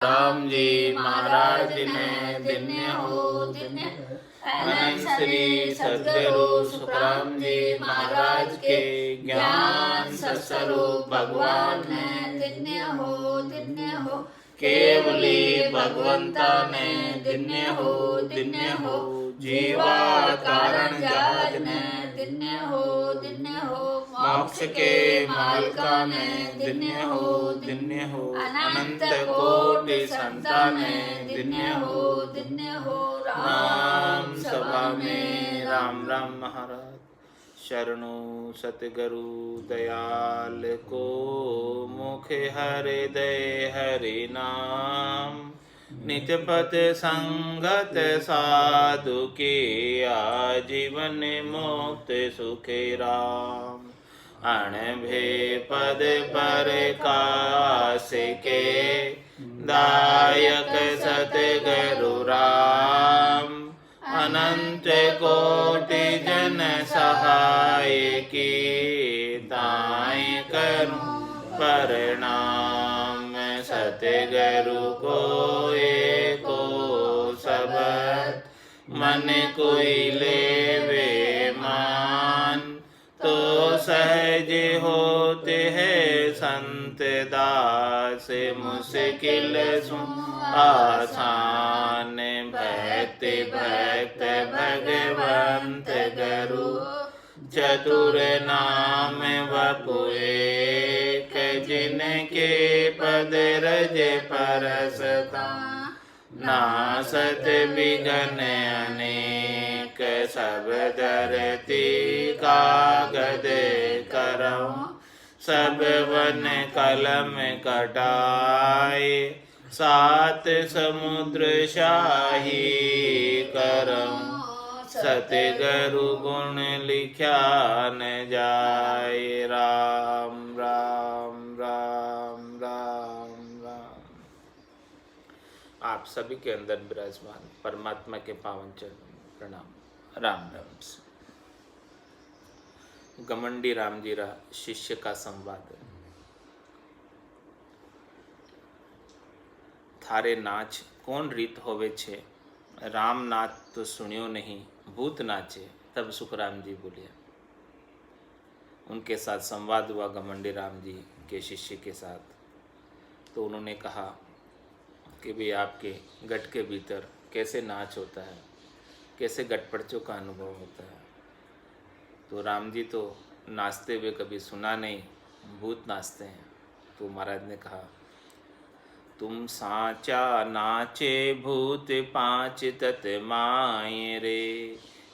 राम जी महाराज ने धन्य हो धन्य। अनंत श्री सद्गुरु सुखराम जी महाराज के ज्ञान सत्स्वरूप भगवान ने धन्य हो। केवली भगवंता ने धन्य हो। जीवा कारण जहाज ने धन्य हो। मोक्ष के मालका ने धन्य हो। अनंत कोटि संताने धन्य हो। राम सभा में राम राम महाराज। शरणु सतगुरु दयाल को मुख हृदय हरि नाम। नित्य पथ संगत साधु के आजीवन मुक्त सुखे राम। अणभे पद पर कास के दायक सतगुरु राम। अनंत कोटि जन सहाय की ताई करूं प्रणाम। सतगुरु को एको सबद मन कोई लेवे मान। तो सहज होते हैं संत दास मुश्किल आसान। भक्त भक्त भगवंत गुरु चतुर नाम वपुए। जिनके पद रज परसता नासत विघ्न अनेक। सब धरती कागद करऊं सब वन कलम कटाए। सात समुद्र शाही करऊं सतगुरु गुण लिख्या न जाए। राम राम राम राम राम। आप सभी के अंदर विराजमान परमात्मा के पावन चरणों में प्रणाम। राम राम से घमंडी रामजीरा शिष्य का संवाद। थारे नाच कौन रीत होवे छे। राम नाच तो सुनियो नहीं भूत नाचे। तब सुखराम जी बोलिया। उनके साथ संवाद हुआ घमंडी राम जी के शिष्य के साथ। तो उन्होंने कहा कि भाई आपके गट के भीतर कैसे नाच होता है, कैसे गटपड़चों का अनुभव होता है। तो राम जी तो नाचते हुए कभी सुना नहीं, भूत नाचते हैं। तो महाराज ने कहा तुम साचा नाचे भूत पांच तत माए रे।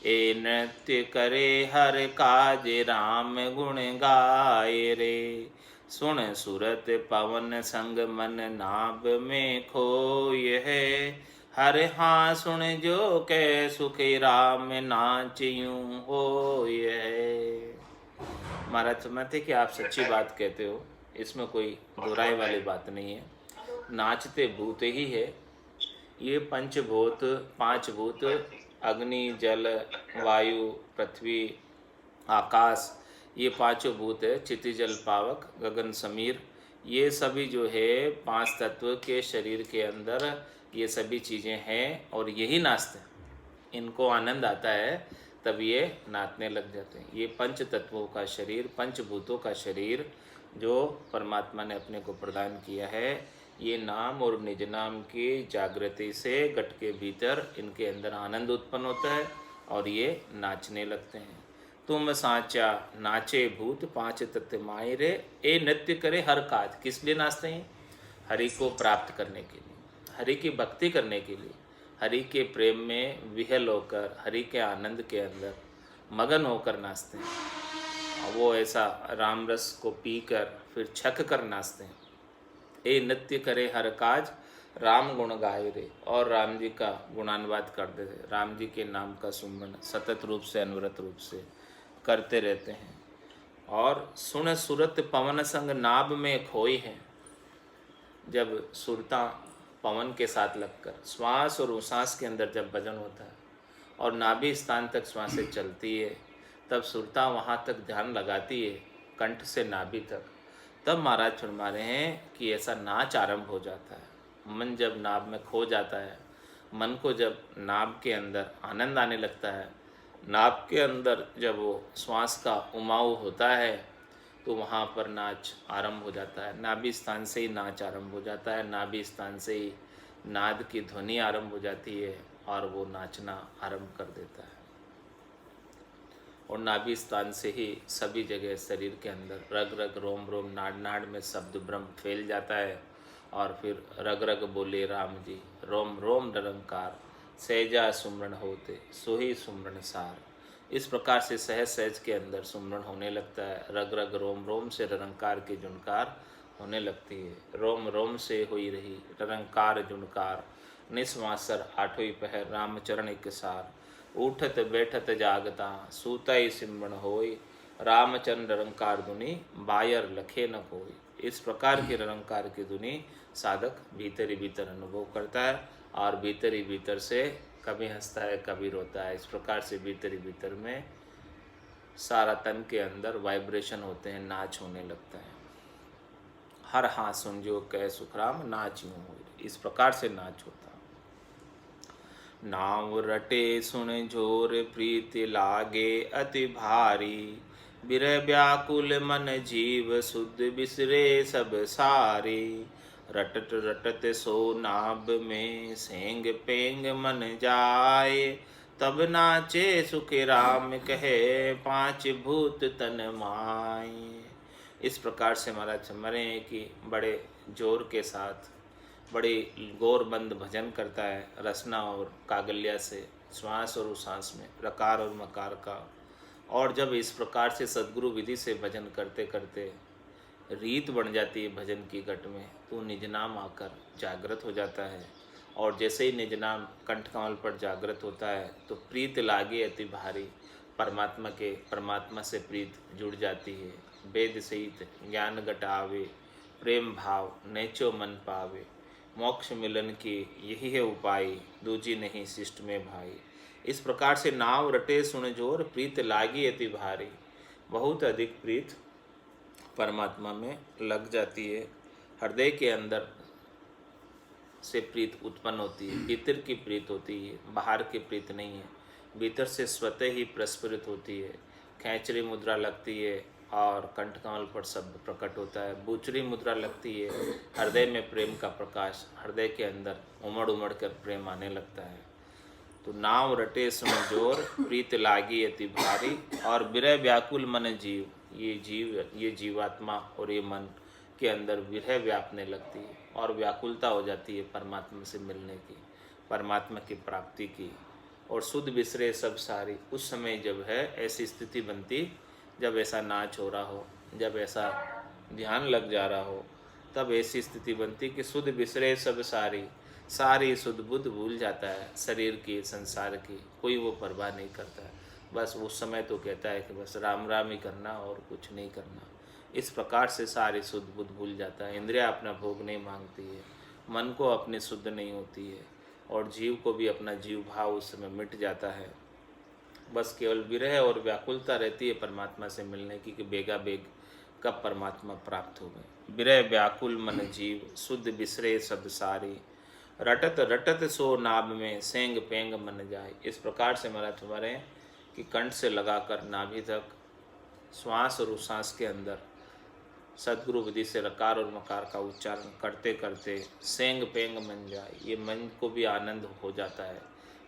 ए नृत्य करे हर काज राम गुण गाए रे। सुन सुरत पवन संग मन नाभ में खोय है। हर हाँ सुन जो कह सुखी राम नाच यूं होय है। महाराज समझते कि आप सच्ची बात कहते हो, इसमें कोई बुराई वाली बात नहीं है। नाचते भूत ही है। ये पंचभूत पांच भूत अग्नि जल वायु पृथ्वी आकाश, ये पांचों भूत है। चिति जल पावक गगन समीर, ये सभी जो है पांच तत्व के शरीर के अंदर ये सभी चीज़ें हैं और यही नाचते हैं। इनको आनंद आता है तब ये नाचने लग जाते हैं। ये पंच तत्वों का शरीर, पंचभूतों का शरीर जो परमात्मा ने अपने को प्रदान किया है, ये नाम और निज नाम की जागृति से गट के भीतर इनके अंदर आनंद उत्पन्न होता है और ये नाचने लगते हैं। तुम साचा नाचे भूत पांच तत्व माए रे। ए नृत्य करे हर काज। किस लिए नाचते हैं? हरि को प्राप्त करने के लिए, हरि की भक्ति करने के लिए, हरि के प्रेम में विहल होकर, हरि के आनंद के अंदर मगन होकर नाचते हैं। वो ऐसा राम रस को पीकर फिर छक कर नाचते हैं। ए नृत्य करे हर काज राम गुण गाए रे। और राम जी का गुणानुवाद करते थे। राम जी के नाम का सुमरण सतत रूप से अनवरत रूप से करते रहते हैं। और सुन सुरत पवन संग नाभ में खोई है। जब सुरता पवन के साथ लगकर श्वास और उश्वास के अंदर जब भजन होता है और नाभि स्थान तक श्वासें चलती है, तब सुरता वहाँ तक ध्यान लगाती है, कंठ से नाभि तक। तब महाराज फरमा रहे हैं कि ऐसा नाच आरंभ हो जाता है। मन जब नाभ में खो जाता है, मन को जब नाभ के अंदर आनंद आने लगता है, नाभ के अंदर जब वो श्वास का उमाऊ होता है, तो वहाँ पर नाच आरंभ हो जाता है। नाभि स्थान से ही नाच आरंभ हो जाता है, नाभि स्थान से ही नाद की ध्वनि आरंभ हो जाती है और वो नाचना आरंभ कर देता है। और नाभि स्थान से ही सभी जगह शरीर के अंदर रग रग रोम रोम नाड़ नाड़ में शब्द ब्रह्म फैल जाता है। और फिर रग रग बोले राम जी, रोम रोम निरंकार, सहजा सुमरण होते सोही सुमरण सार। इस प्रकार से सहज सहज के अंदर सुमरण होने लगता है। रग रग रोम रोम से निरंकार की जुनकार होने लगती है। रोम रोम से हुई रही निरंकार जुनकार, निस्वासर आठों पहर रामचरण एक सार। उठत बैठत जागता सूता ही सिमरण होय, रामचंद्र निरंकार धुनि बायर लखे न कोई। इस प्रकार की निरंकार की धुनि साधक भीतर ही भीतर अनुभव करता है और भीतर ही भीतर से कभी हंसता है कभी रोता है। इस प्रकार से भीतर ही भीतर में सारा तन के अंदर वाइब्रेशन होते हैं, नाच होने लगता है। हर हाँ सुन जो कह सुखराम नाच यूं हो, इस प्रकार से नाच होता। नाव रटे सुन जोर प्रीति लागे अति भारी, बिरह व्याकुल मन जीव शुद्ध बिसरे सब सारी। रटत रटत सो नाभ में सेंग पेंग मन जाए, तब नाचे सुख राम कहे पांच भूत तन माए। इस प्रकार से महाराज मरे कि बड़े जोर के साथ बड़ी गौरबंद भजन करता है, रसना और कागल्या से, श्वास और उश्वास में, रकार और मकार का। और जब इस प्रकार से सद्गुरु विधि से भजन करते करते रीत बन जाती है भजन की घट में, तो निज नाम आकर जागृत हो जाता है। और जैसे ही निज नाम कंठ कमल पर जागृत होता है तो प्रीत लागे अति भारी, परमात्मा से प्रीत जुड़ जाती है। वेद सहित ज्ञान घट आवे, प्रेम भाव नेचो मन पावे। मोक्ष मिलन की यही है उपाय, दूजी नहीं शिष्ट में भाई। इस प्रकार से नाव रटे सुन जोर, प्रीत लागी अति भारी। बहुत अधिक प्रीत परमात्मा में लग जाती है। हृदय के अंदर से प्रीत उत्पन्न होती है, भीतर की प्रीत होती है, बाहर की प्रीत नहीं है। भीतर से स्वतः ही प्रस्फुरित होती है। खैंचरी मुद्रा लगती है और कंठ कमल पर शब्द प्रकट होता है। बूचरी मुद्रा लगती है, हृदय में प्रेम का प्रकाश, हृदय के अंदर उमड़ उमड़ कर प्रेम आने लगता है। तो नाव रटे सुन जोर, प्रीत लागी अति भारी, और विरह व्याकुल मन जीव। ये जीवात्मा और ये मन के अंदर विरह व्यापने लगती है और व्याकुलता हो जाती है परमात्मा से मिलने की, परमात्मा की प्राप्ति की। और शुद्ध बिसरे सब सारी। उस समय जब है ऐसी स्थिति बनती, जब ऐसा नाच हो रहा हो, जब ऐसा ध्यान लग जा रहा हो, तब ऐसी स्थिति बनती कि शुद्ध बिसरे सब सारी। सारी शुद्ध बुद्ध भूल जाता है, शरीर की, संसार की कोई वो परवाह नहीं करता है। बस उस समय तो कहता है कि बस राम राम ही करना और कुछ नहीं करना। इस प्रकार से सारी शुद्ध बुद्ध भूल जाता है। इंद्रिया अपना भोग नहीं मांगती है, मन को अपनी शुद्ध नहीं होती है, और जीव को भी अपना जीव भाव उस समय मिट जाता है। बस केवल विरह और व्याकुलता रहती है परमात्मा से मिलने की कि बेगा बेग कब परमात्मा प्राप्त हो गए। विरह व्याकुल मन जीव, शुद्ध बिसरे सब सारी। रटत रटत सो नाभ में सेंग पेंग मन जाए। इस प्रकार से महाराज हमारे कि कंठ से लगाकर नाभि तक श्वास और उश्वास के अंदर सद्गुरु विधि से रकार और मकार का उच्चारण करते करते सेंग पेंग मन जाए। ये मन को भी आनंद हो जाता है।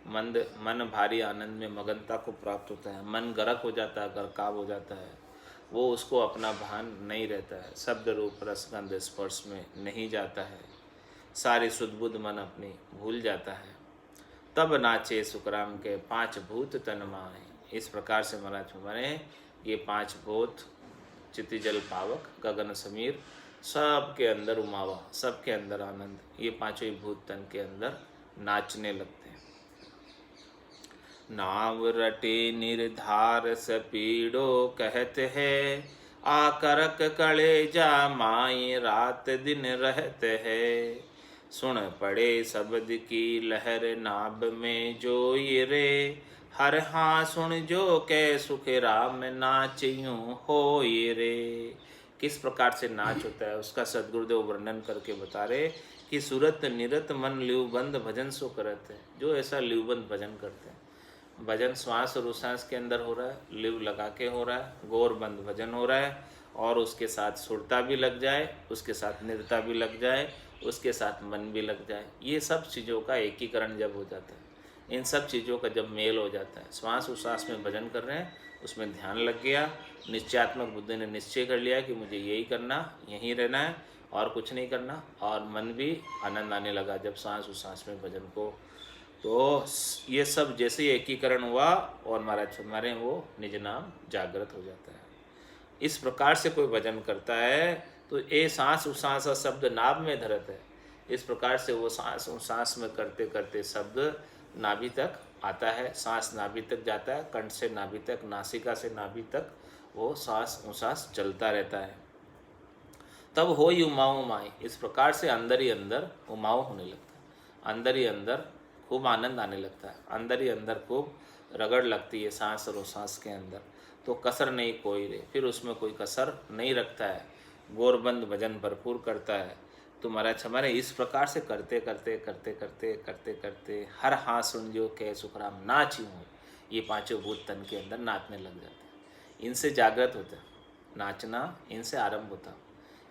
मन भारी आनंद में मगनता को प्राप्त होता है। मन गरक हो जाता है, गरकाव हो जाता है। वो उसको अपना भान नहीं रहता है, शब्द रूप रसगंध स्पर्श में नहीं जाता है। सारी शुद्ध बुद्ध मन अपनी भूल जाता है। तब नाचे सुखराम के पांच भूत तन माए। इस प्रकार से महाराज हमारे ये पांच भूत, चितिजल पावक, गगन समीर, सब के अंदर उमावा, सब के अंदर आनंद, ये पांचों ही भूत तन के अंदर नाचने लगते हैं। नाव रटे निर्धार सपीड़ो कहते है, आकरक कलेजा माई रात दिन रहते है। सुन पड़े शब्द की लहर नाभ में जो ये रे, हर हाँ सुन जो कै सुख राम नाच यूं हो ये रे। किस प्रकार से नाच होता है उसका सद्गुरुदेव वर्णन करके बता रहे कि सूरत निरत मन लिवबंद भजन सो करत है। जो ऐसा लिवबंद भजन करते हैं, भजन श्वास और उश्वास के अंदर हो रहा है, लिव लगा के हो रहा है, गौरबंद भजन हो रहा है, और उसके साथ सुरता भी लग जाए, उसके साथ निरता भी लग जाए, उसके साथ मन भी लग जाए, ये सब चीज़ों का एकीकरण जब हो जाता है, इन सब चीज़ों का जब मेल हो जाता है, श्वास उश्वास में भजन कर रहे हैं, उसमें ध्यान लग गया, निश्चयात्मक बुद्धि ने निश्चय कर लिया कि मुझे यही करना, यहीं रहना है और कुछ नहीं करना, और मन भी आनंद आने लगा जब सांस उश्वास में भजन को। तो ये सब जैसे ही एकीकरण हुआ और महाराज हमारे वो निज नाम जागृत हो जाता है। इस प्रकार से कोई भजन करता है तो ए सांस उश्वास शब्द नाभ में धरत है, इस प्रकार से वो सांस उश्वास में करते करते शब्द नाभि तक आता है, सांस नाभि तक जाता है, कंठ से नाभि तक, नासिका से नाभि तक वो सांस उश्वास चलता रहता है। तब हो ही उमाओ माई, इस प्रकार से अंदर ही अंदर उमाओ होने लगता है, अंदर ही अंदर खूब आनंद आने लगता है, अंदर ही अंदर खूब रगड़ लगती है सांस और सांस के अंदर, तो कसर नहीं कोई रे, फिर उसमें कोई कसर नहीं रखता है, गौरबंद भजन भरपूर करता है। तो महाराज हमारे इस प्रकार से करते करते करते करते करते करते हर हाँ सुन जो कह सुखराम नाच यूँ, ये पांचों भूत तन के अंदर नाचने लग जाते हैं, इनसे जागृत होता है, नाचना इनसे आरंभ होता।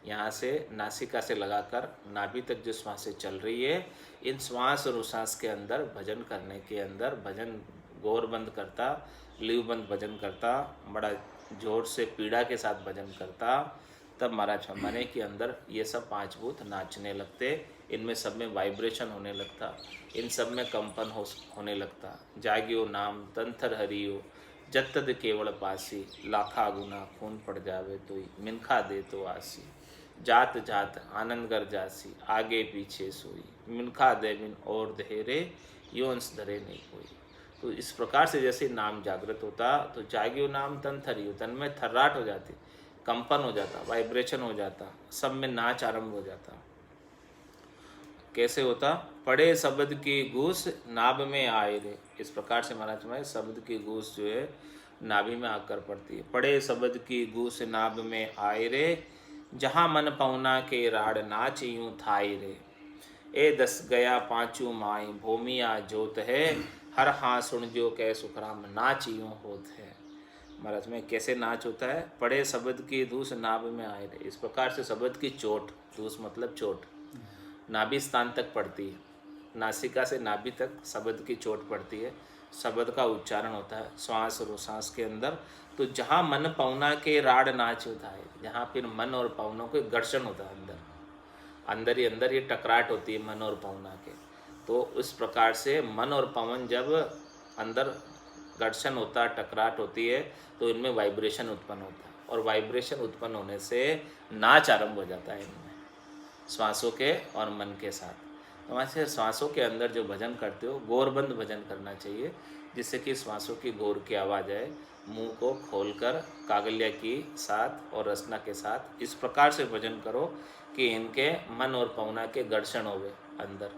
यहाँ से नासिका से लगाकर नाभि तक जो श्वासें चल रही है, इन श्वास और उश्वास के अंदर भजन करने के अंदर भजन गौर बंद करता, लीव बंद भजन करता, बड़ा जोर से पीड़ा के साथ भजन करता, तब महाराज हमारे के अंदर ये सब पांच भूत नाचने लगते, इनमें सब में वाइब्रेशन होने लगता, इन सब में कंपन होने लगता। जागियो नाम तंथर हरियो जत तद केवल पासी, लाखा गुना खून पड़ जावे तो मिनखा दे तो आसी, जात जात आनंद गर जासी आगे पीछे सोई, मिनखा दे मिन और धैरे योंस धरे नहीं कोई। तो इस प्रकार से जैसे नाम जागृत होता तो जागियो नाम तन थरियो, तन में थर्राट हो जाती, कंपन हो जाता, वाइब्रेशन हो जाता, सब में नाच आरंभ हो जाता। कैसे होता? पड़े शब्द की गूस नाभ में आए रे, इस प्रकार से महाराज में शब्द की गूस जो है नाभि में आकर पड़ती है। पड़े शब्द की गूस नाभ में आए रे, जहाँ मन पौना के राड नाच यूं थाई रे, ए दस गया पांचू माई भूमिया जोत है, हर हाँ सुन जो कह सुखराम नाच यूं होत है। महाराज में कैसे नाच होता है? पड़े शब्द की धूस नाभ में आए रे, इस प्रकार से शब्द की चोट, धूस मतलब चोट, नाभि स्थान तक पड़ती है, नासिका से नाभि तक शब्द की चोट पड़ती है, शब्द का उच्चारण होता है श्वास और उश्वास के अंदर। तो जहाँ मन पौना के राड नाच होता है, जहाँ फिर मन और पवनों के घर्षण होता है, अंदर अंदर ही अंदर ये टकराट होती है मन और पवना के। तो उस प्रकार से मन और पवन जब अंदर घर्षण होता है, टकराट होती है, तो इनमें वाइब्रेशन उत्पन्न होता है, और वाइब्रेशन उत्पन्न होने से नाच आरंभ हो जाता है इनमें, श्वासों के और मन के साथ। तो वैसे श्वासों के अंदर जो भजन करते हो, गौरबंद भजन करना चाहिए, जिससे कि श्वासों की गौर की आवाज़ आए, मुंह को खोलकर कागल्या की साथ और रसना के साथ इस प्रकार से भजन करो कि इनके मन और पवना के घर्षण होवे अंदर,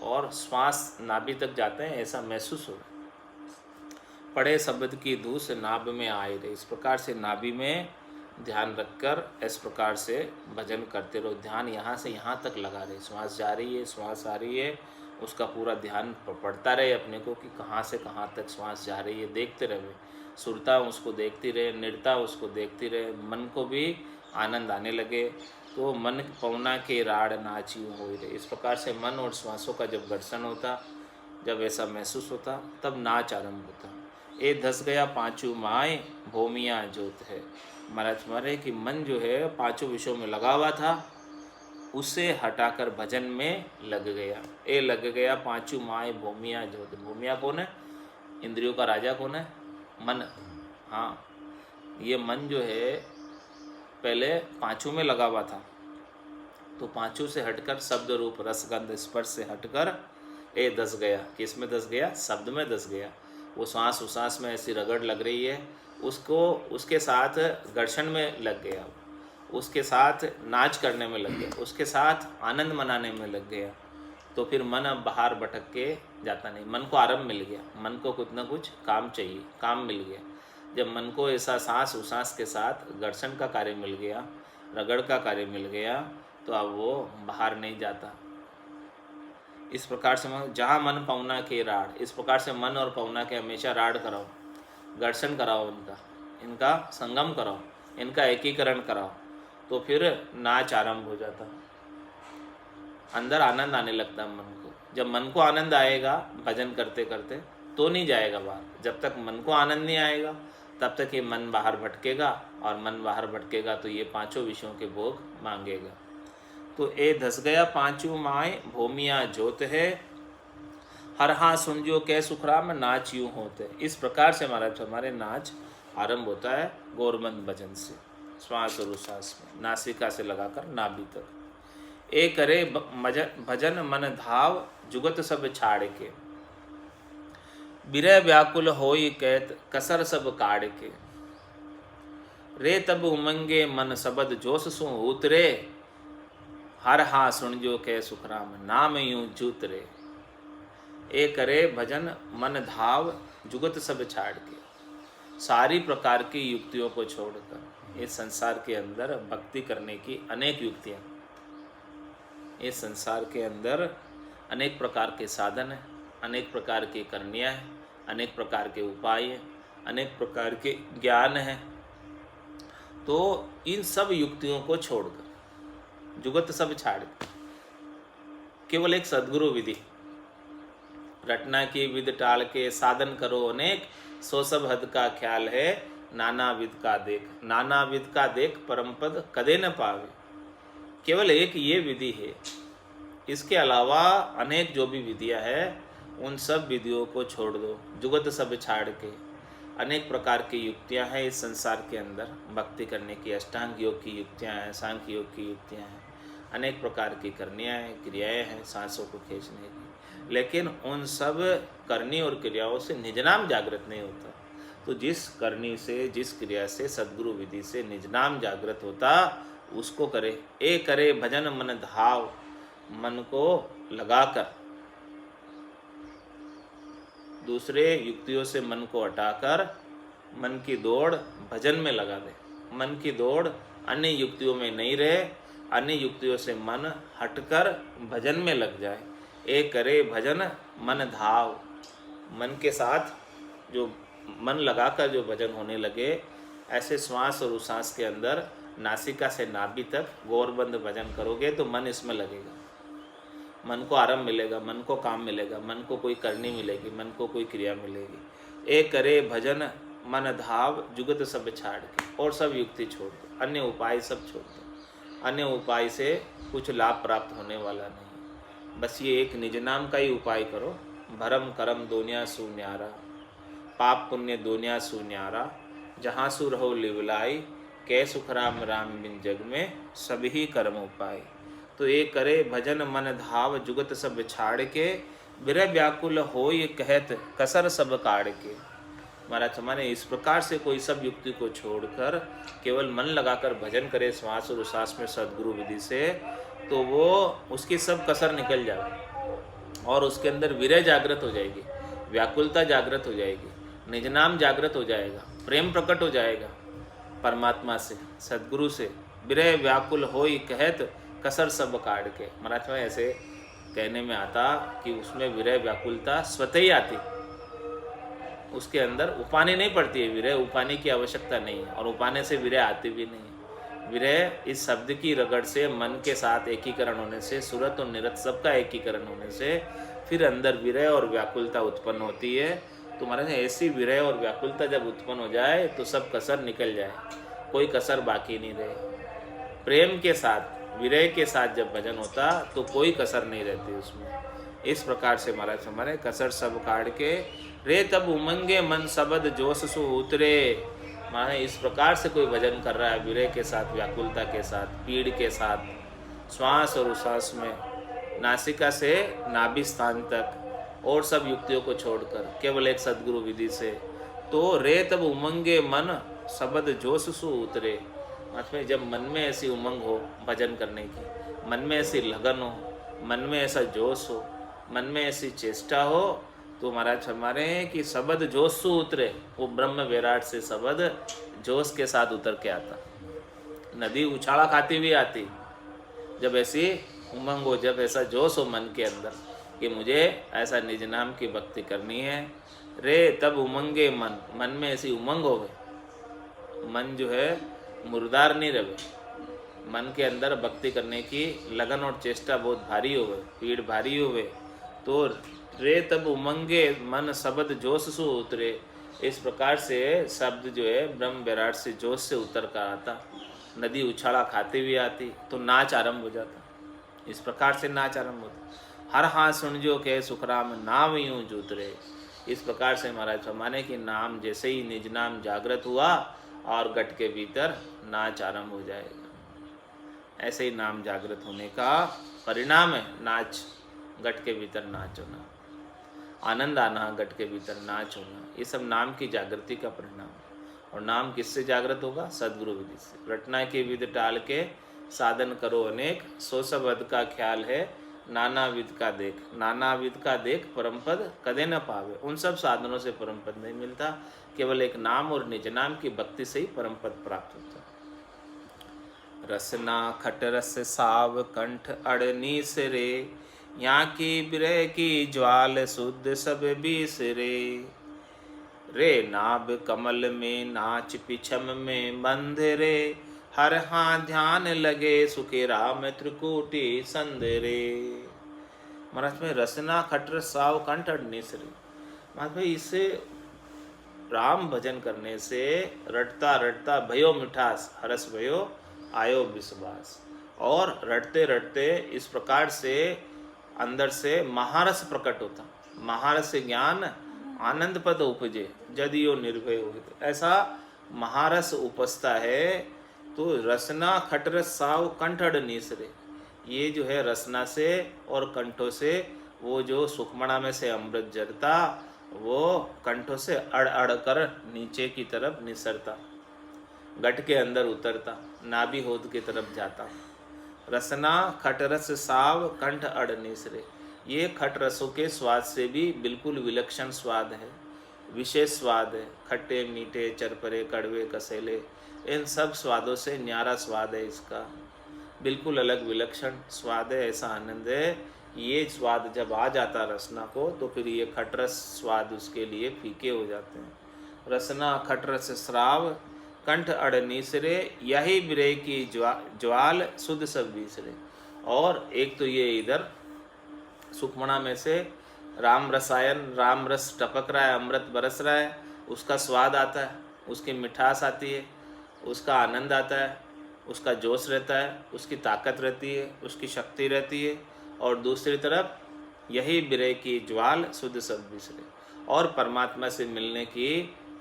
और श्वास नाभि तक जाते हैं ऐसा महसूस हो। पड़े शब्द की धूस नाभ में आए रे, इस प्रकार से नाभि में ध्यान रखकर इस प्रकार से भजन करते रहो। ध्यान यहाँ से यहाँ तक लगा रहे, श्वास जा रही है, श्वास आ रही है, उसका पूरा ध्यान पड़ता रहे अपने को कि कहाँ से कहाँ तक श्वास जा रही है, देखते रहे, सुरता उसको देखती रहे, निरता उसको देखती रहे, मन को भी आनंद आने लगे। तो मन पवना के राड नाची हो रहे, इस प्रकार से मन और श्वासों का जब घर्षण होता, जब ऐसा महसूस होता, तब नाच आरंभ होता। ए धस गया पांचू माए भूमिया जोत है, महाराज मारे कि मन जो है पांचों विषयों में लगा हुआ था, उसे हटाकर भजन में लग गया। ए लग गया पांचू माए भूमिया जोत, भूमिया कौन है? इंद्रियों का राजा कौन है? मन। हाँ, ये मन जो है पहले पांचों में लगा हुआ था, तो पांचों से हटकर शब्द रूप रस गंध स्पर्श से हटकर ए धस गया, किस में धस गया? शब्द में धस गया। वो श्वास उश्वास में ऐसी रगड़ लग रही है, उसको उसके साथ घर्षण में लग गया, उसके साथ नाच करने में लग गया, उसके साथ आनंद मनाने में लग गया। तो फिर मन अब बाहर भटक के जाता नहीं, मन को आराम मिल गया, मन को कुछ ना कुछ काम चाहिए, काम मिल गया। जब मन को ऐसा सांस उश्वास के साथ घर्षण का कार्य मिल गया, रगड़ का कार्य मिल गया, तो अब वो बाहर नहीं जाता। इस प्रकार से जहाँ मन पौना के राड, इस प्रकार से मन और पौना के हमेशा राड कराओ, घर्षण कराओ, इनका संगम कराओ, इनका एकीकरण कराओ, तो फिर नाच आरंभ हो जाता, अंदर आनंद आने लगता है मन को। जब मन को आनंद आएगा भजन करते करते तो नहीं जाएगा बाहर। जब तक मन को आनंद नहीं आएगा तब तक ये मन बाहर भटकेगा, और मन बाहर भटकेगा तो ये पांचों विषयों के भोग मांगेगा। तो ए धस गया पांचों माए भूमिया जोत है, हर हाँ सुनजो कै सुखराम नाच यूँ होते। इस प्रकार से हमारे नाच आरंभ होता है गौरबंद भजन से, श्वास और उश्वास में, नासिका से लगाकर नाभि तक। ए करे भजन मन धाव जुगत सब छाड़ के, बिरह व्याकुल होई कैत कसर सब काढ़ के, रे तब उमंगे मन सबद जोश सु उतरे, हर हा सुन जो कै सुखराम नाम यूं जूतरे। ए करे भजन मन धाव जुगत सब छाड़ के, सारी प्रकार की युक्तियों को छोड़कर, इस संसार के अंदर भक्ति करने की अनेक युक्तियाँ, इस संसार के अंदर अनेक प्रकार के साधन हैं, अनेक प्रकार की करनियाँ हैं, अनेक प्रकार के उपाय हैं, अनेक प्रकार के ज्ञान हैं। तो इन सब युक्तियों को छोड़कर, जुगत सब छाड़ कर, केवल एक सद्गुरु विधि, रटना की विध टाल के साधन करो अनेक, सो सब हद का ख्याल है नाना विध का देख, नाना विध का देख परम पद कदे न पावे। केवल एक ये विधि है, इसके अलावा अनेक जो भी विधियां हैं उन सब विधियों को छोड़ दो, जुगत सब छाड़ के। अनेक प्रकार की युक्तियां हैं इस संसार के अंदर भक्ति करने की, अष्टांग योग की युक्तियां हैं, सांख्य योग की युक्तियां हैं, अनेक प्रकार की करनियाँ हैं, क्रियाएं हैं सांसों को खींचने की, लेकिन उन सब करनी और क्रियाओं से निज नाम जागृत नहीं होता। तो जिस करनी से, जिस क्रिया से, सद्गुरु विधि से निज नाम जागृत होता उसको करे। ए करे भजन मन धाव, मन को लगाकर, दूसरे युक्तियों से मन को हटाकर मन की दौड़ भजन में लगा दे। मन की दौड़ अन्य युक्तियों में नहीं रहे, अन्य युक्तियों से मन हटकर भजन में लग जाए। ए करे भजन मन धाव, मन के साथ जो मन लगाकर जो भजन होने लगे, ऐसे श्वास और उश्वास के अंदर नासिका से नाभि तक गौरबंद भजन करोगे तो मन इसमें लगेगा, मन को आराम मिलेगा, मन को काम मिलेगा, मन को कोई करनी मिलेगी, मन को कोई क्रिया मिलेगी। ए करे भजन मन धाव जुगत सब छाड़ के, और सब युक्ति छोड़ दो, अन्य उपाय सब छोड़ दो। अन्य उपाय से कुछ लाभ प्राप्त होने वाला नहीं, बस ये एक निज नाम का ही उपाय करो। भरम करम दोनिया सु न्यारा, पाप पुण्य दोनिया सु न्यारा, जहाँ सु रहो लिवलाई, कै सुख राम राम बिन जग में सभी कर्म उपाय। तो ये करे भजन मन धाव जुगत सब छाड़ के, बिरह व्याकुल हो ये कहत कसर सब काढ़ के। महाराज हमारे इस प्रकार से कोई सब युक्ति को छोड़कर केवल मन लगाकर भजन करे श्वास और उश्वास में सद्गुरु विधि से, तो वो उसकी सब कसर निकल जाएगी और उसके अंदर विरह जागृत हो जाएगी, व्याकुलता जागृत हो जाएगी, निज नाम जागृत हो जाएगा, प्रेम प्रकट हो जाएगा परमात्मा से, सद्गुरु से। विरह व्याकुल होई कहत कसर सब काढ़ के। महाराज में ऐसे कहने में आता कि उसमें विरह व्याकुलता स्वतः ही आती, उसके अंदर उपाने नहीं पड़ती है। विरह उपाने की आवश्यकता नहीं है और उपाने से विरह आती भी नहीं है। विरह इस शब्द की रगड़ से, मन के साथ एकीकरण होने से, सुरत और निरत सबका एकीकरण होने से फिर अंदर विरह और व्याकुलता उत्पन्न होती है। तो महाराज ऐसी विरह और व्याकुलता जब उत्पन्न हो जाए तो सब कसर निकल जाए, कोई कसर बाकी नहीं रहे। प्रेम के साथ, विरह के साथ जब भजन होता तो कोई कसर नहीं रहती उसमें। इस प्रकार से महाराज हमारे कसर सब काढ़ के, रे तब उमंगे मन सबद जोश सु उतरे। माने इस प्रकार से कोई भजन कर रहा है विरह के साथ, व्याकुलता के साथ, पीड़ के साथ, श्वास और उश्वास में, नासिका से नाभि स्थान तक, और सब युक्तियों को छोड़कर केवल एक सद्गुरु विधि से, तो रे तब उमंगे मन सबद जोश सु उतरे। मतलब जब मन में ऐसी उमंग हो भजन करने की, मन में ऐसी लगन हो, मन में ऐसा जोश हो, मन में ऐसी चेष्टा हो, तो महाराज हमारे कि शब्द जोश से उतरे। वो ब्रह्म विराट से शब्द जोश के साथ उतर के आता। नदी उछाला खाती भी आती, जब ऐसी उमंग हो, जब ऐसा जोश हो मन के अंदर कि मुझे ऐसा निज नाम की भक्ति करनी है, रे तब उमंगे मन, मन में ऐसी उमंग हो गई, मन जो है मुर्दार नहीं रहे, मन के अंदर भक्ति करने की लगन और चेष्टा बहुत भारी हो गए, पीड़ भारी हो गए, तो रे तब उमंगे मन शब्द जोश सु उतरे। इस प्रकार से शब्द जो है ब्रह्म विराट से जोश से उतर कर आता, नदी उछाला खाते हुए आती तो नाच आरंभ हो जाता। इस प्रकार से नाच आरंभ होता। हर हाथ सुन जो कहे सुखराम नाम यूं जूतरे। इस प्रकार से महाराज फरमाने कि नाम जैसे ही निज नाम जागृत हुआ और गट के भीतर नाच आरंभ हो जाएगा। ऐसे ही नाम जागृत होने का परिणाम है नाच, गट के भीतर नाच होना, आनंद आना, गट के भीतर नाच होना, ये सब नाम की जागृति का परिणाम। और नाम किससे जागृत होगा? सदगुरु विधि से। रटना की विधि टाल के साधन करो अनेक, सो सब अद का ख्याल है नाना विध का देख। नाना विध का देख परम पद कदे न पावे। उन सब साधनों से परम पद नहीं मिलता, केवल एक नाम और निज नाम की भक्ति से ही परम पद प्राप्त होता है। रसना खट रस साव कंठ अड़नीस रे, यहाँ की बिरह की ज्वाल शुद्ध सब बीस रे नाभ कमल में नाच पिछम में बंध रे, हर हाँ ध्यान लगे सुखे राम त्रिकुटी संध रे। महाराज में रसना खटर साव कंठ अड़नीस रे, महाराज भाई इससे राम भजन करने से रटता रटता भयो मिठास हरस भयो आयो विश्वास। और रटते रटते इस प्रकार से अंदर से महारस प्रकट होता, महारस ज्ञान आनंद पद उपजे जदियो निर्भय हो। ऐसा महारस उपजता है। तो रसना खटरस साव कंठ अड़नीस रे, ये जो है रसना से और कंठों से वो जो सुखमणा में से अमृत जरता वो कंठों से अड़ अड़ कर नीचे की तरफ निसरता, गट के अंदर उतरता, नाभि होद की तरफ जाता। रसना खटरस साव कंठ अड़नीस रे, ये खट रसों के स्वाद से भी बिल्कुल विलक्षण स्वाद है, विशेष स्वाद है। खट्टे मीठे चरपरे कड़वे कसेले इन सब स्वादों से न्यारा स्वाद है इसका, बिल्कुल अलग विलक्षण स्वाद है, ऐसा आनंद है। ये स्वाद जब आ जाता रसना को तो फिर ये खटरस स्वाद उसके लिए फीके हो जाते हैं। रसना खटरस श्राव कंठ अड़नीस रे, यही बिरह की ज्वाल शुद्ध सब बीस रे। और एक तो ये इधर सुखमणा में से राम रसायन, राम रस टपक रहा है, अमृत बरस रहा है, उसका स्वाद आता है, उसकी मिठास आती है, उसका आनंद आता है, उसका जोश रहता है, उसकी ताकत रहती है, उसकी शक्ति रहती है। और दूसरी तरफ यही विरह की ज्वाल शुद्ध सब बिसरे। और परमात्मा से मिलने की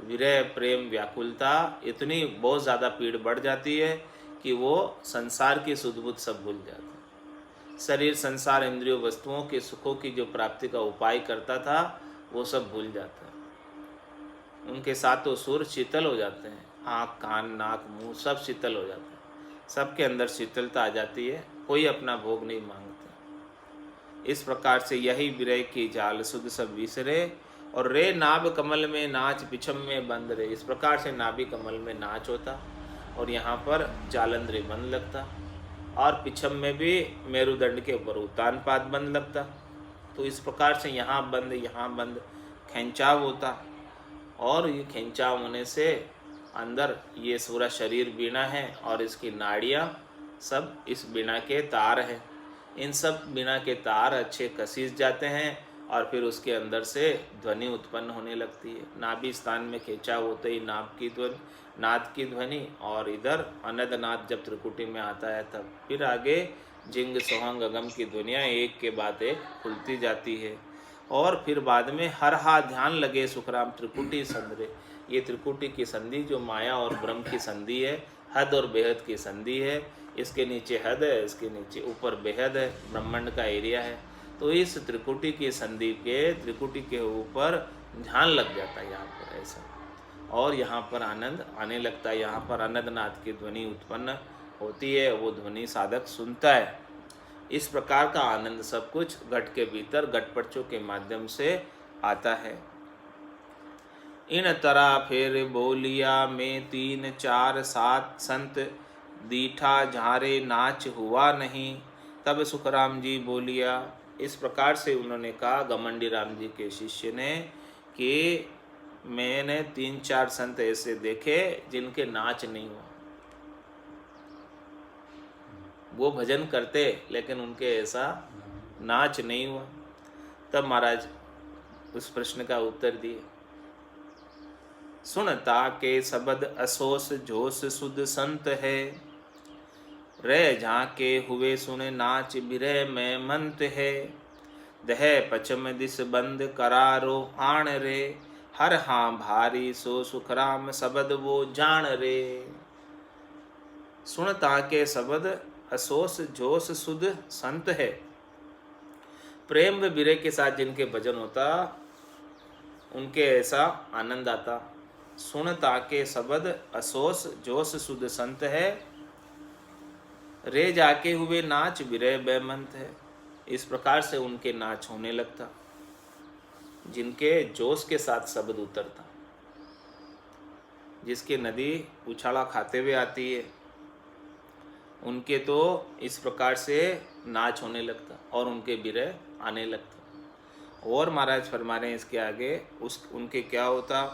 विरह प्रेम व्याकुलता इतनी बहुत ज़्यादा पीड़ बढ़ जाती है कि वो संसार की सुध बुध सब भूल जाते हैं। शरीर संसार इंद्रियों वस्तुओं के सुखों की जो प्राप्ति का उपाय करता था वो सब भूल जाता है। उनके सातों सुर शीतल हो जाते हैं, आँख कान नाक मुंह सब शीतल हो जाते हैं, सबके अंदर शीतलता आ जाती है, कोई अपना भोग नहीं मांगता। इस प्रकार से यही विरह की जाल शुद्ध सब विसरे। और रे नाभ कमल में नाच पिछम में बंद रे, इस प्रकार से नाभि कमल में नाच होता और यहाँ पर जालंधरी बंद लगता और पिछम में भी मेरुदंड के ऊपर उत्तानपाद बंद लगता। तो इस प्रकार से यहाँ बंद खिंचाव होता। और ये खिंचाव होने से अंदर ये पूरा शरीर बीणा है और इसकी नाड़ियाँ सब इस बीणा के तार हैं। इन सब बीणा के तार अच्छे कसीस जाते हैं और फिर उसके अंदर से ध्वनि उत्पन्न होने लगती है। नाभि स्थान में खिंचाव होते ही नाद की ध्वनि, और इधर अनदनाद जब त्रिकुटी में आता है तब फिर आगे जिंग सोहंग अगम की ध्वनियाँ एक के बाद एक खुलती जाती है। और फिर बाद में हर हा ध्यान लगे सुखराम त्रिकुटी संधरे, ये त्रिकुटी की संधि जो माया और ब्रह्म की संधि है, हद और बेहद की संधि है। इसके नीचे हद है, इसके नीचे ऊपर बेहद है, ब्रह्मांड का एरिया है। तो इस त्रिकुटी की संधि के त्रिकुटी के ऊपर ध्यान लग जाता है यहाँ पर ऐसा, और यहाँ पर आनंद आने लगता है। यहाँ पर अनंतनाथ की ध्वनि उत्पन्न होती है, वो ध्वनि साधक सुनता है। इस प्रकार का आनंद सब कुछ घट के भीतर घटपटचों के माध्यम से आता है। इन तरह फिर बोलिया में 3 4 7 संत दीठा झारे नाच हुआ नहीं, तब सुखराम जी बोलिया। इस प्रकार से उन्होंने कहा घमंडी राम जी के शिष्य ने कि मैंने 3-4 संत ऐसे देखे जिनके नाच नहीं हुआ। वो भजन करते लेकिन उनके ऐसा नाच नहीं हुआ। तब महाराज उस प्रश्न का उत्तर दिए। सुनता के शब्द असोस जोश सुध संत है, रह झाके हुए सुने नाच बिरह में मंत है। दह पचम दिस बंद करारो आण रे, हर हाँ भारी सो सुखराम शब्द वो जान रे। सुनता के शब्द असोस जोश सुध संत है, प्रेम व बिरह के साथ जिनके भजन होता उनके ऐसा आनंद आता। सुनता के शब्द असोस जोश सुध संत है, रे जाके हुए नाच विरह बेमंत है। इस प्रकार से उनके नाच होने लगता जिनके जोश के साथ शब्द उतरता। जिसकी नदी उछाला खाते हुए आती है उनके तो इस प्रकार से नाच होने लगता और उनके विरह आने लगता। और महाराज फरमा रहे हैं इसके आगे उनके क्या होता।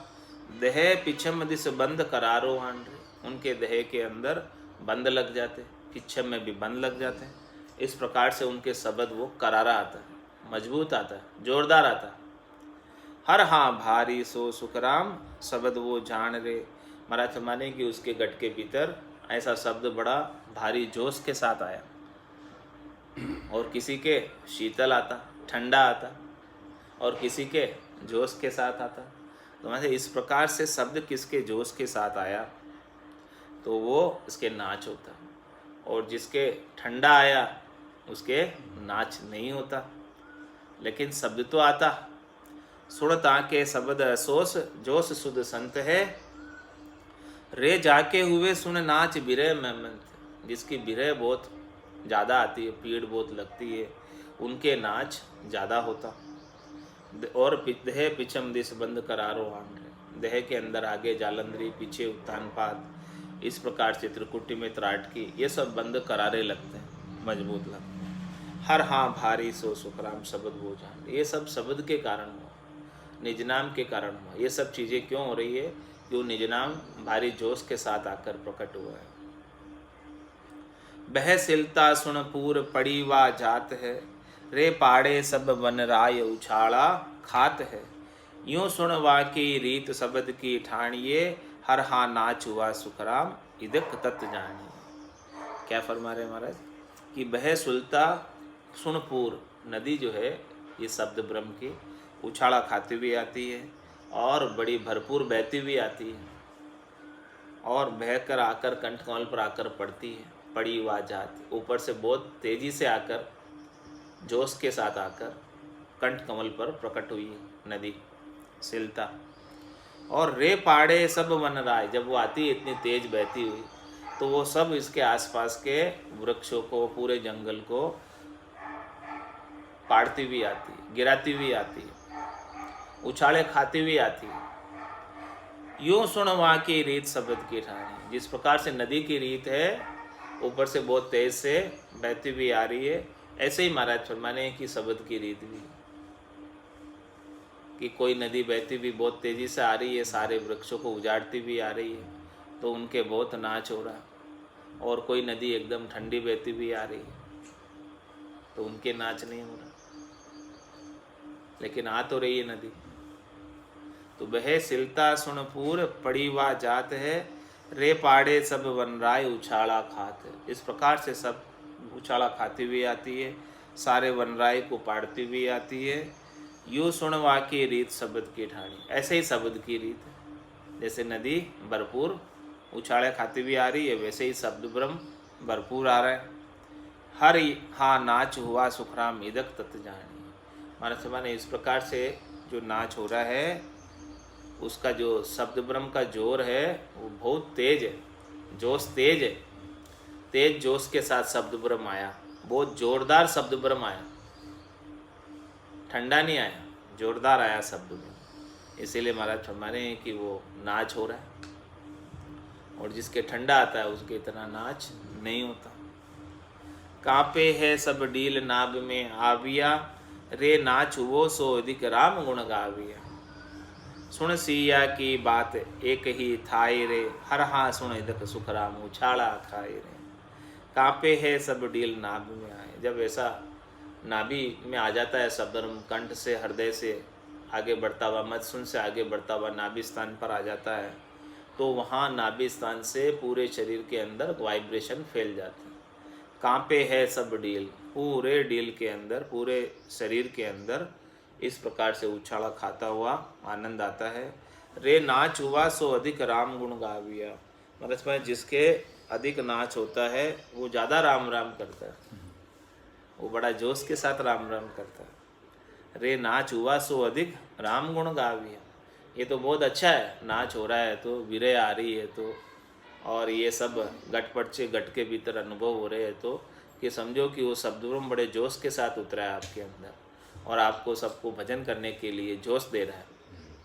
दह पिछम दिस बंद करारो आंड्रे, उनके दह के अंदर बंद लग जाते, पिछम में भी बंद लग जाते हैं। इस प्रकार से उनके शब्द वो करारा आता है, मजबूत आता है, जोरदार आता है। हर हाँ भारी सो सुखराम शब्द वो जान रे। महाराज फरमाने कि उसके गट के भीतर ऐसा शब्द बड़ा भारी जोश के साथ आया और किसी के शीतल आता, ठंडा आता और किसी के जोश के साथ आता। तो मतलब इस प्रकार से शब्द किसके जोश के साथ आया तो वो इसके नाच होता, और जिसके ठंडा आया उसके नाच नहीं होता, लेकिन शब्द तो आता। सुनता के शब्द असोस जोश सुध संत है, रे जाके हुए सुन नाच बिरह में मंत। जिसकी बिरह बहुत ज़्यादा आती है, पीड़ बहुत लगती है, उनके नाच ज़्यादा होता। और दह पिछम दिस बंद करारो आंड, दह के अंदर आगे जालंधरी, पीछे उत्तानपाद, इस प्रकार से त्रिकुटी में त्राटकी, ये सब बंद करारे लगते हैं, मजबूत लगते हैं। हर हाँ भारी सो सुखराम शब्द वो जान, ये सब शब्द के कारण हुआ, निज नाम के कारण हुआ। ये सब चीज़ें क्यों हो रही है कि वो निज नाम भारी जोश के साथ आकर प्रकट हुआ है। बह सिलता सुन पूर पड़ी वा जात है, रे पाड़े सब वन राय उछाड़ा खात है। यूं सुन वा की रीत शब्द की ठाणिए, हर हाँ नाच हुआ सुखराम इदक तत् जानिए। क्या फरमा रहे महाराज कि बह सुलता सुनपुर, नदी जो है ये शब्द ब्रह्म की उछाड़ा खाती हुई आती है और बड़ी भरपूर बहती हुई आती है और बहकर आकर कंठ कमल पर आकर पड़ती है। पड़ी हुआ जात, ऊपर से बहुत तेजी से आकर जोश के साथ आकर कंठ कमल पर प्रकट हुई है नदी सिलता। और रे पाड़े सब वन राय, जब वो आती है इतनी तेज बहती हुई तो वो सब इसके आसपास के वृक्षों को, पूरे जंगल को पाड़ती हुई आती है, गिराती हुई आती है, उछाले खाती हुई आती है। यूं सुन वहाँ की रीत शब्द की ठानी, जिस प्रकार से नदी की रीत है ऊपर से बहुत तेज से बहती हुई आ रही है, ऐसे ही महाराज फरमाने की शब्द की रीत भी कि कोई नदी बहती हुई बहुत तेजी से आ रही है, सारे वृक्षों को उजाड़ती हुई आ रही है तो उनके बहुत नाच हो रहा है, और कोई नदी एकदम ठंडी बहती हुई आ रही है तो उनके नाच नहीं हो रहा, लेकिन आ तो रही है नदी। तो बह सिलता सुनपुर पड़ी वा जात है, रे पाड़े सब वनराय उछाड़ा खात है। इस प्रकार से सब उछाड़ा खाती हुई आती है, सारे वनराय को पाड़ती हुई आती है। यूँ सुनवा की रीत शब्द की ठाणी, ऐसे ही शब्द की रीत है, जैसे नदी भरपूर उछाड़े खाती हुई आ रही है वैसे ही शब्द ब्रह्म भरपूर आ रहा है। हर हाँ नाच हुआ सुखराम इदक तत् जानी। महाराज सभा ने इस प्रकार से जो नाच हो रहा है उसका जो शब्द ब्रह्म का जोर है वो बहुत तेज है, जोश तेज है, तेज जोश के साथ शब्द ब्रह्म आया, बहुत जोरदार शब्द ब्रह्म आया, ठंडा नहीं आया, जोरदार आया शब्द ब्रह्म। इसीलिए महाराज फरमा रहे हैं कि वो नाच हो रहा है, और जिसके ठंडा आता है उसके इतना नाच नहीं होता। कांपे है सब डील नाभ में आविया, रे नाच वो सो अधिक राम गुण गाविया। सुन सिया की बात एक ही थाई रे, हर हा सुन इदक सुख राम उछाला खाए रे। कांपे है सब डील नाभ में आए, जब ऐसा नाभि में आ जाता है शब्दर्म, कंठ से हृदय से आगे बढ़ता हुआ, मधुसून से आगे बढ़ता हुआ नाभि स्थान पर आ जाता है, तो वहाँ नाभि स्थान से पूरे शरीर के अंदर वाइब्रेशन फैल जाते हैं। कांपे है सब डील, पूरे डील के अंदर, पूरे शरीर के अंदर इस प्रकार से उछाला खाता हुआ आनंद आता है। रे नाच हुआ सो अधिक राम गुण गाविया, मतलब इसमें जिसके अधिक नाच होता है वो ज़्यादा राम राम करता है, वो बड़ा जोश के साथ राम राम करता है। रे नाच हुआ सो अधिक राम गुण गाविया, ये तो बहुत अच्छा है, नाच हो रहा है तो, विरह आ रही है तो, और ये सब गटपट से गट के भीतर अनुभव हो रहे हैं, तो कि समझो कि वो शब्दब्रह्म बड़े जोश के साथ उतरा है आपके अंदर, और आपको सबको भजन करने के लिए जोश दे रहा है,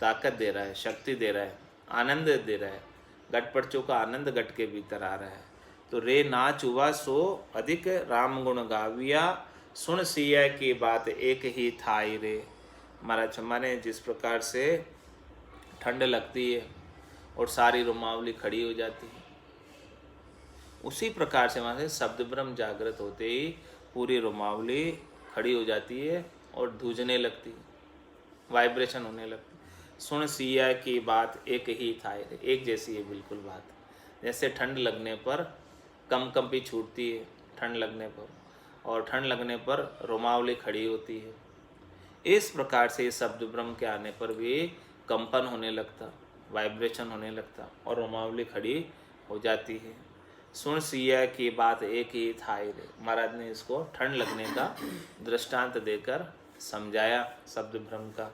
ताकत दे रहा है, शक्ति दे रहा है, आनंद दे रहा है। गटपटचों का आनंद गट के भीतर आ रहा है। तो रे नाच हुआ सो अधिक राम गुण गाविया, सुन सिया की बात एक ही थाई रे। महाराज हमारे जिस प्रकार से ठंड लगती है और सारी रोमावली खड़ी हो जाती है, उसी प्रकार से वहाँ से शब्द ब्रह्म जागृत होते ही पूरी रोमावली खड़ी हो जाती है और धूजने लगती है, वाइब्रेशन होने लगती है। सुन सिया की बात एक ही थाई रे, एक जैसी है बिल्कुल बात। जैसे ठंड लगने पर कंपी छूटती है ठंड लगने पर, और ठंड लगने पर रोमावली खड़ी होती है, इस प्रकार से शब्द ब्रह्म के आने पर भी कंपन होने लगता, वाइब्रेशन होने लगता और रोमावली खड़ी हो जाती है। सुन सिया की बात एक ही थाई रे, महाराज ने इसको ठंड लगने का दृष्टांत देकर समझाया शब्द ब्रह्म का,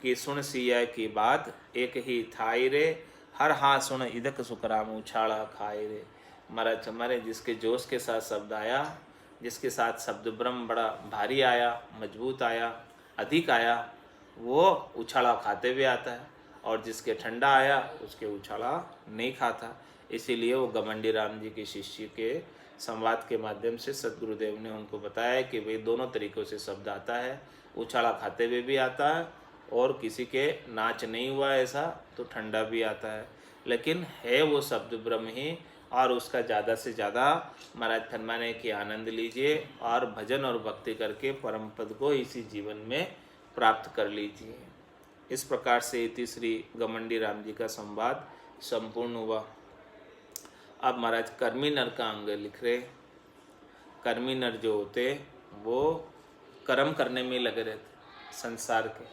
कि सुन सिया की बात एक ही थाई रे, हर हा सुन इदक सुखराम उछाला खाए रे। महाराज हमारे जिसके जोश के साथ शब्द आया, जिसके साथ शब्द ब्रह्म बड़ा भारी आया, मजबूत आया, अधिक आया, वो उछाला खाते हुए आता है, और जिसके ठंडा आया उसके उछाला नहीं खाता। इसीलिए वो घमंडी राम जी के शिष्य के संवाद के माध्यम से सदगुरुदेव ने उनको बताया कि भाई दोनों तरीक़ों से शब्द आता है, उछाला खाते हुए भी आता है, और किसी के नाच नहीं हुआ ऐसा तो ठंडा भी आता है, लेकिन है वो शब्द ब्रह्म ही, और उसका ज़्यादा से ज़्यादा महाराज फरमाने कि आनंद लीजिए और भजन और भक्ति करके परम पद को इसी जीवन में प्राप्त कर लीजिए। इस प्रकार से तीसरी घमंडी राम जी का संवाद संपूर्ण हुआ। अब महाराज कर्मी नर का अंग लिख रहे। कर्मी नर जो होते वो कर्म करने में लगे रहते संसार के,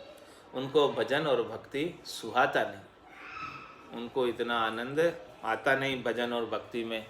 उनको भजन और भक्ति सुहाता नहीं, उनको इतना आनंद आता नहीं भजन और भक्ति में,